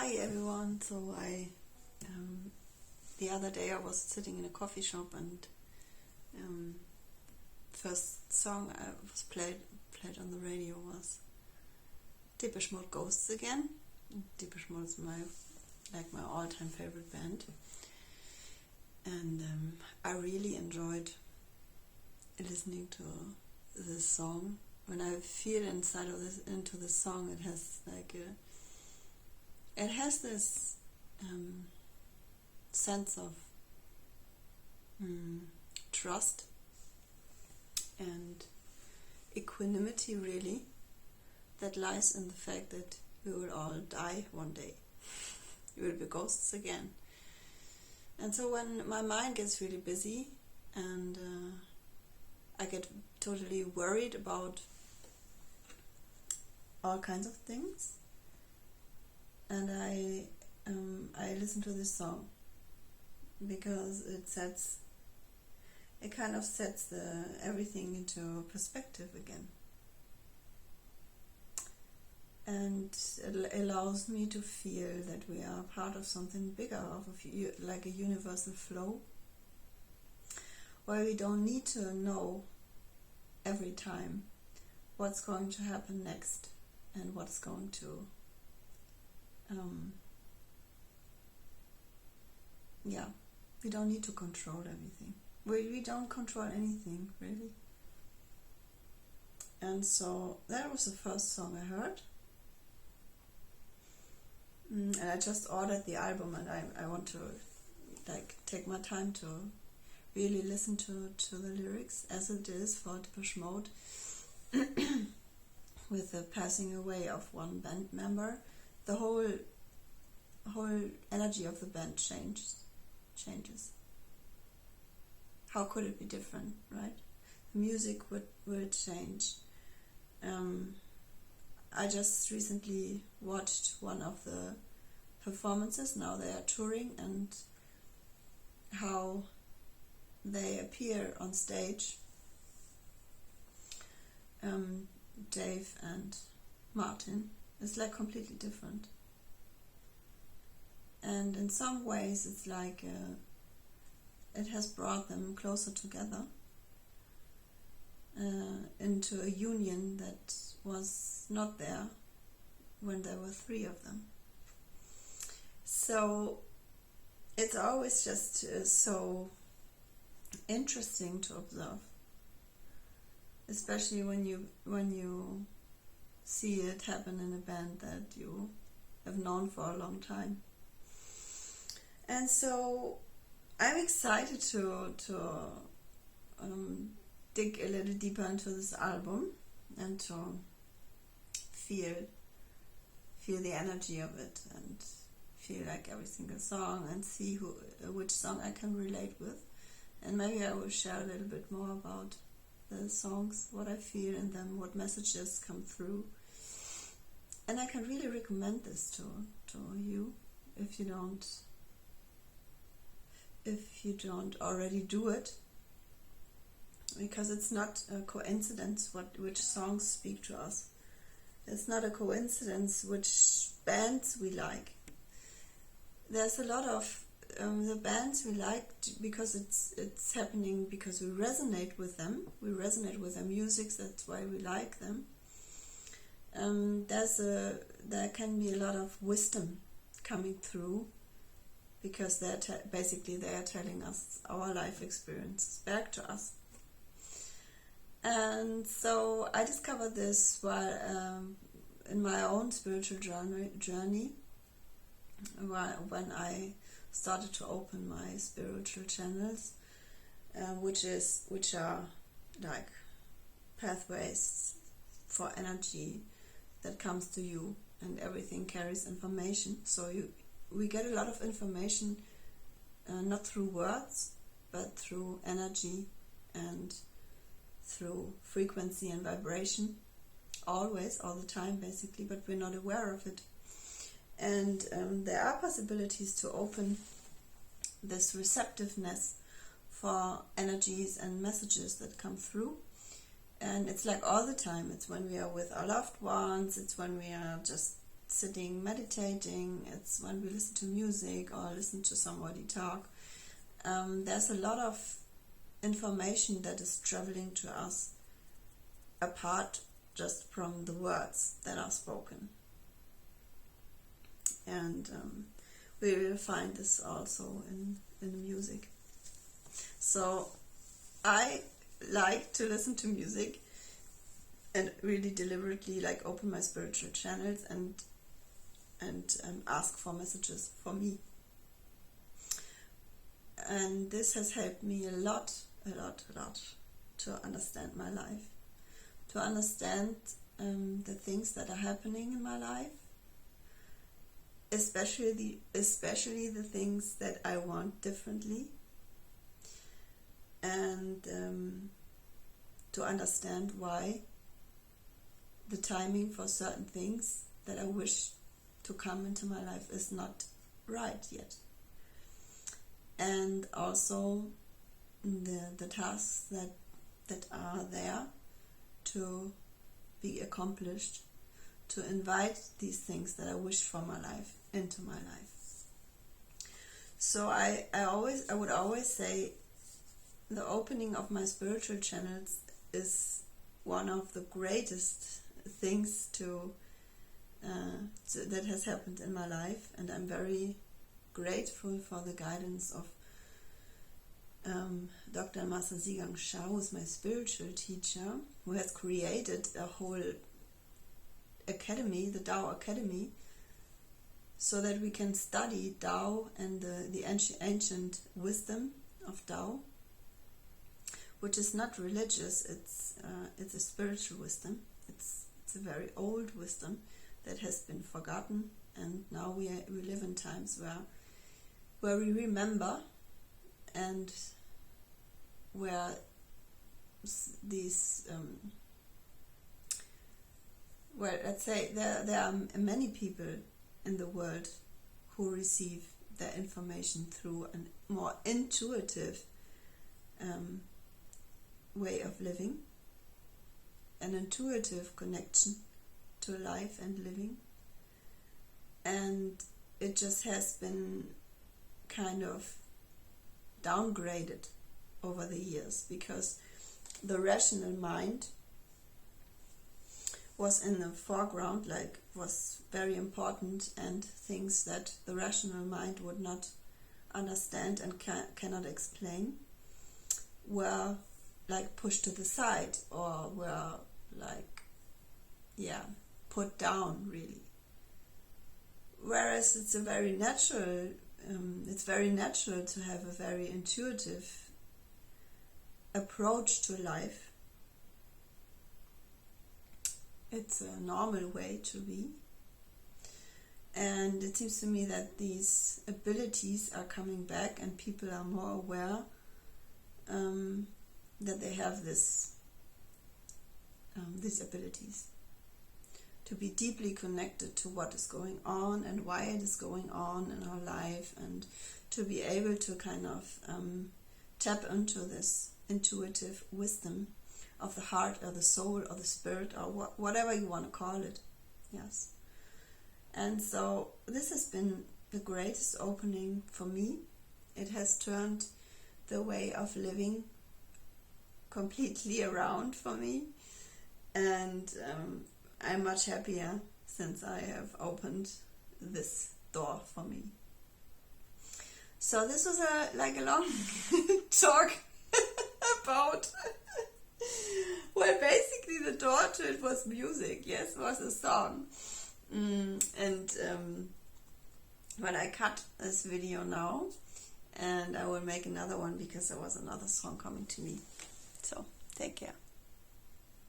Hi everyone. The other day I was sitting in a coffee shop and first song I was played on the radio was Depeche Mode Ghosts Again. Depeche Mode is my all-time favorite band, and I really enjoyed listening to this song. When I feel into the song, it has this sense of trust and equanimity, really, that lies in the fact that we will all die one day. We will be ghosts again. And so when my mind gets really busy and I get totally worried about all kinds of things, and I listen to this song because it kind of sets everything into perspective again, and it allows me to feel that we are part of something bigger, like a universal flow, where we don't need to know every time what's going to happen next and what's going to we don't need to control everything. We don't control anything, really. And so that was the first song I heard, and I just ordered the album, and I want to take my time to really listen to the lyrics as it is for Depeche Mode. With the passing away of one band member, the whole energy of the band changes. How could it be different, right? The music will change. I just recently watched one of the performances. Now they are touring, and how they appear on stage. Dave and Martin is completely different, and in some ways it's it has brought them closer together into a union that was not there when there were three of them. So it's always just so interesting to observe, especially when you see it happen in a band that you have known for a long time. And so I'm excited to dig a little deeper into this album and to feel the energy of it, and feel every single song, and see which song I can relate with. And maybe I will share a little bit more about the songs, what I feel in them, what messages come through. And I can really recommend this to you if you don't already do it, because it's not a coincidence which songs speak to us. It's not a coincidence which bands we like. There's a lot of the bands we like because it's happening because we resonate with them. We resonate with their music. That's why we like them. There can be a lot of wisdom coming through, because they are telling us our life experiences back to us. And so I discovered this while in my own spiritual journey, when I started to open my spiritual channels, which are like pathways for energy that comes to you, and everything carries information. So we get a lot of information, not through words, but through energy and through frequency and vibration, always, all the time, basically, but we're not aware of it. And there are possibilities to open this receptiveness for energies and messages that come through. And it's all the time. It's when we are with our loved ones, it's when we are just sitting meditating, it's when we listen to music or listen to somebody talk. There's a lot of information that is traveling to us apart just from the words that are spoken. And we will find this also in the music. So I like to listen to music and really deliberately like open my spiritual channels and ask for messages for me. And this has helped me a lot to understand my life, to understand the things that are happening in my life, especially the things that I want differently, and to understand why the timing for certain things that I wish to come into my life is not right yet. And also the tasks that are there to be accomplished, to invite these things that I wish for my life into my life. So I would always say the opening of my spiritual channels is one of the greatest things that has happened in my life, and I'm very grateful for the guidance of Dr. Master Zhigang Shah, who is my spiritual teacher, who has created a whole academy, the Tao Academy, so that we can study Tao and the ancient wisdom of Tao, which is not religious. It's a spiritual wisdom. It's a very old wisdom that has been forgotten, and now we live in times where we remember, and where these let's say there are many people in the world who receive their information through a more intuitive way of living, an intuitive connection to life and living, and it just has been kind of downgraded over the years, because the rational mind was in the foreground, like was very important, and things that the rational mind would not understand and cannot explain were like pushed to the side, or were like put down, really. Whereas it's very natural to have a very intuitive approach to life. It's a normal way to be, and it seems to me that these abilities are coming back, and people are more aware that they have these abilities to be deeply connected to what is going on and why it is going on in our life, and to be able to kind of tap into this intuitive wisdom of the heart or the soul or the spirit, or whatever you want to call it. Yes. And so this has been the greatest opening for me. It has turned the way of living completely around for me, and I'm much happier since I have opened this door for me. So this was a long talk about well, basically the door to it was music. Yes, it was a song. But I cut this video now, and I will make another one because there was another song coming to me. So take care.